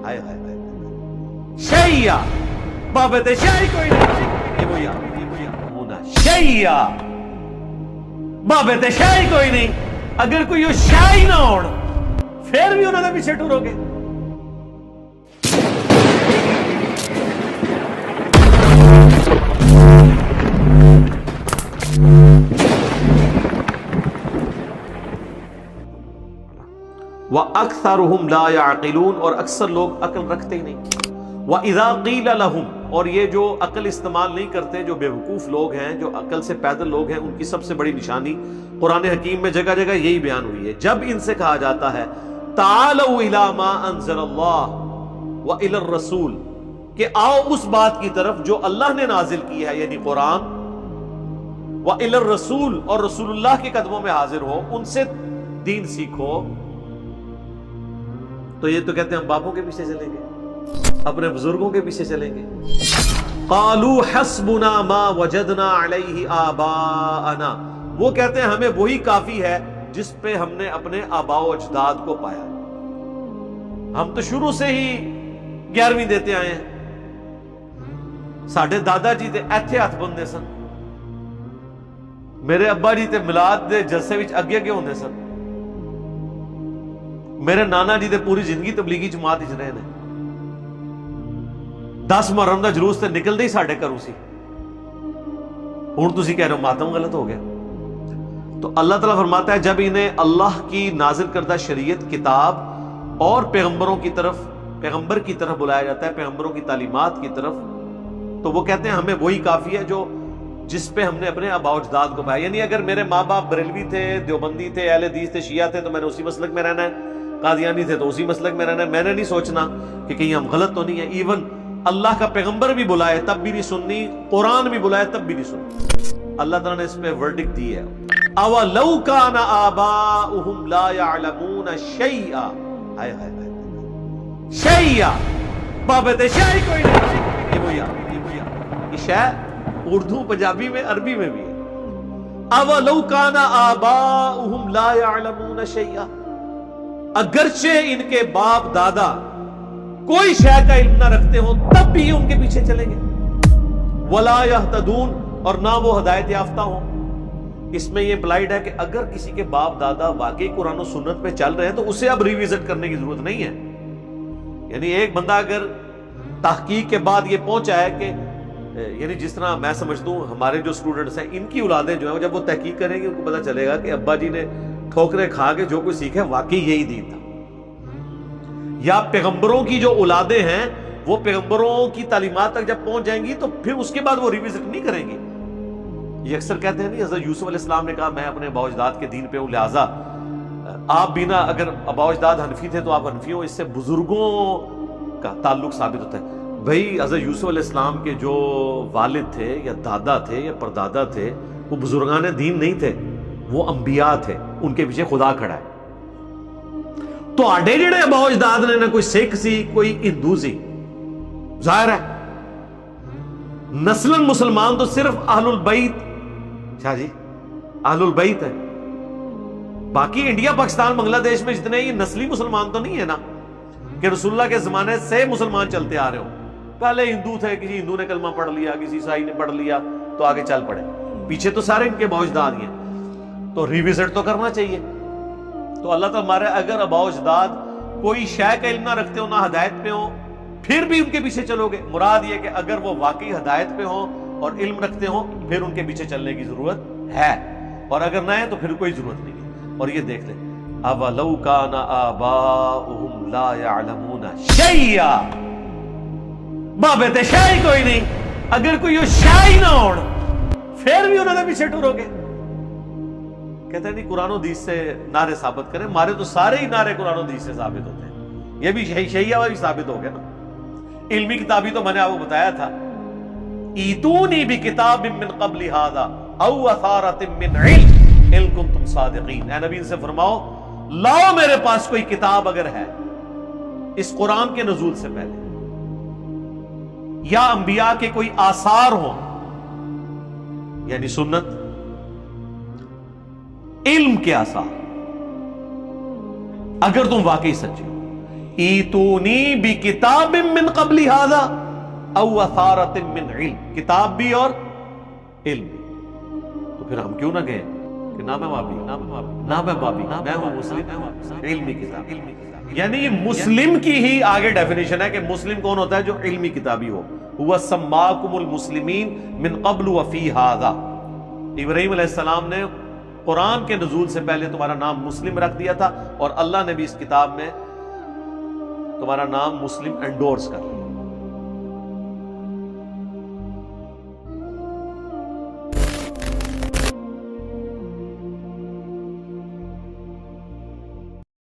ہائے ہائے ہائے شیعہ بابت شیعہ کوئی نہیں شیعہ بابت شیعہ کوئی نہیں اگر کوئی وہ شیعہ نہ ہون پھر بھی انہوں نے پیچھے ٹورو گے. وَأَكْثَرُهُمْ لَا يَعْقِلُونَ اور اکثر لوگ عقل رکھتے ہی نہیں. وَإِذَا قِيلَ لَهُمْ اور یہ جو عقل استعمال نہیں کرتے جو بیوقوف لوگ ہیں جو عقل سے پیدل لوگ ہیں ان کی سب سے بڑی نشانی قرآن حکیم میں جگہ جگہ یہی بیان ہوئی ہے. جب ان سے کہا جاتا ہے تَعَالَوْا إِلَى مَا أَنزَلَ اللَّهُ وَإِلَى الرَّسُولِ کہ آؤ اس بات کی طرف جو اللہ نے نازل کی ہے یعنی قرآن وَإِلَى الرَّسُولِ اور رسول اللہ کے قدموں میں حاضر ہو ان سے دین سیکھو. تو یہ تو کہتے ہیں ہم باپوں کے پیچھے چلیں گے اپنے بزرگوں کے پیچھے چلیں گے. قالوا حسبنا ما وجدنا علیہ آباءنا وہ کہتے ہیں ہمیں وہی کافی ہے جس پہ ہم نے اپنے آباء و اجداد کو پایا. ہم تو شروع سے ہی 11ویں دیتے آئے ہیں. ساڈے دادا جی تے ایتھے ہاتھ بندے سن میرے ابا جی تے میلاد دے جلسے وچ اگے اگے ہوندے سن. میرے نانا جی تے پوری زندگی تبلیغی جماعت وچ رہے نے. 10 محرم دا جلوس تے نکلدے ہی ساڈے گھروں سی. ہن تسی کہہ رہے ہو ماتم غلط ہو گیا. تو اللہ تعالیٰ فرماتا ہے جب انہیں اللہ کی نازل کردہ شریعت کتاب اور پیغمبروں کی طرف پیغمبر کی طرف بلایا جاتا ہے پیغمبروں کی تعلیمات کی طرف تو وہ کہتے ہیں ہمیں وہی کافی ہے جو جس پہ ہم نے اپنے آباء و اجداد کو پایا. یعنی اگر میرے ماں باپ بریلوی تھے دیوبندی تھے اہل حدیث تھے شیعہ تھے تو میں نے اسی مسلک میں رہنا ہے. قادیانی تھے تو اسی مسلک میں رہنا ہے. میں نے نہیں سوچنا کہ کہیں ہم غلط تو نہیں ہے. ایون اللہ کا پیغمبر بھی بلائے تب بھی نہیں سننی قرآن بھی بلائے تب بھی نہیں سننی. اللہ تعالیٰ نے اس پہ ورڈکٹ دی ہے. اَوَلَوْ كَانَ آبَاؤُهُمْ لَا يَعْلَمُونَ شَيْئًا ہائے ہائے ہائے شیعہ بابت شیعہ کوئی نہیں. یہ شیع اردو پنجابی میں عربی میں بھی ہے. اَوَلَوْ كَانَ آبَاؤُهُمْ لَا يَعْلَمُونَ شَيْئًا اگرچہ ان کے باپ دادا کوئی شے کا علم نہ رکھتے ہوں تب بھی ان کے پیچھے چلیں گے. وَلَا يَهْتَدُونَ اور نہ وہ ہدایت یافتہ ہوں. اس میں یہ امپلائڈ ہے کہ اگر کسی کے باپ دادا واقعی قرآن و سنت پہ چل رہے ہیں تو اسے اب ریویزٹ کرنے کی ضرورت نہیں ہے. یعنی ایک بندہ اگر تحقیق کے بعد یہ پہنچا ہے کہ یعنی جس طرح میں سمجھتا ہوں ہمارے جو اسٹوڈنٹس ہیں ان کی اولادیں جو ہیں جب وہ تحقیق کریں گے ان کو پتہ چلے گا کہ ابا جی نے ٹھوکرے کھا کے جو کچھ سیکھے واقعی یہی دین تھا. یا پیغمبروں کی جو اولادیں ہیں وہ پیغمبروں کی تعلیمات تک جب پہنچ جائیں گی تو پھر اس کے بعد وہ ریویزٹ نہیں کریں گی. یہ اکثر کہتے ہیں نہیں حضرت یوسف علیہ السلام نے کہا میں اپنے آباء و اجداد کے دین پہ ہوں لہٰذا آپ بھی نہ اگر آباء و اجداد حنفی تھے تو آپ حنفی ہوں. اس سے بزرگوں کا تعلق ثابت ہوتا ہے. بھائی حضرت یوسف علیہ السلام کے جو والد تھے یا دادا تھے یا پردادا تھے وہ بزرگان دین نہیں تھے وہ انبیاء تھے. ان کے پیچھے خدا کھڑا ہے. تو آڈے جڑے آباء و اجداد نے نہ کوئی سکھ سی کوئی ہندو سی ظاہر ہے نسلاً مسلمان تو صرف اہل البیت شاہ جی اہل البیت ہے. باقی انڈیا پاکستان بنگلہ دیش میں جتنے یہ نسلی مسلمان تو نہیں ہے نا کہ رسول اللہ کے زمانے سے مسلمان چلتے آ رہے ہو. پہلے ہندو تھے کسی ہندو نے کلمہ پڑھ لیا کسی عیسائی نے پڑھ لیا تو آگے چل پڑے. پیچھے تو سارے ان کے آباء و اجداد ہیں تو ریویزٹ تو کرنا چاہیے. تو اللہ تعالیٰ ہمارے اگر آباء و اجداد کوئی شے کا علم نہ رکھتے ہو نہ ہدایت پہ ہو پھر بھی ان کے پیچھے چلو گے. مراد یہ کہ اگر وہ واقعی ہدایت پہ ہوں اور علم رکھتے ہوں پھر ان کے پیچھے چلنے کی ضرورت ہے اور اگر نہ ہے تو پھر کوئی ضرورت نہیں ہے. اور یہ دیکھ لیں اَوَلَوْ كَانَ آبَاؤُهُمْ لَا يَعْلَمُونَ شَيْئًا بابت شیعہ کوئی نہیں اگر کوئی وہ شیعہ نہ ہون پھر بھی انہوں نے پیچھے ٹورو گے. کہتے ہیں نہیں قرآن و حدیث سے نعرے ثابت کریں. مارے تو سارے ہی نعرے قرآن و حدیث سے ثابت ہوتے ہیں. یہ بھی شیعہ بھی ثابت ہو گیا نا. علمی کتابی تو میں نے آپ کو بتایا تھا ایتونی بکتاب من قبل ھذا او اثارۃ من علم ان کنتم صادقین. اے نبی ان سے فرماؤ لاؤ میرے پاس کوئی کتاب اگر ہے اس قرآن کے نزول سے پہلے یا انبیاء کے کوئی آثار ہوں یعنی سنت علم کے آثار اگر تم واقعی سچے ہو. ایتونی بکتاب من قبل ھذا او اثارۃ من علم، کتاب بھی اور علم بھی۔ تو پھر ہم کیوں نہ گئے کہ نہ میں وابی، میں ہوں مسلم علمی کتاب۔ یعنی یہ مسلم کی ہی آگے ڈیفینیشن ہے کہ مسلم کون ہوتا ہے؟ جو علمی کتابی ہو۔ هو سماکم المسلمین من قبل وفی ھذا، ابراہیم علیہ السلام نے قرآن کے نزول سے پہلے تمہارا نام مسلم رکھ دیا تھا، اور اللہ نے بھی اس کتاب میں تمہارا نام مسلم انڈورس کر لیا۔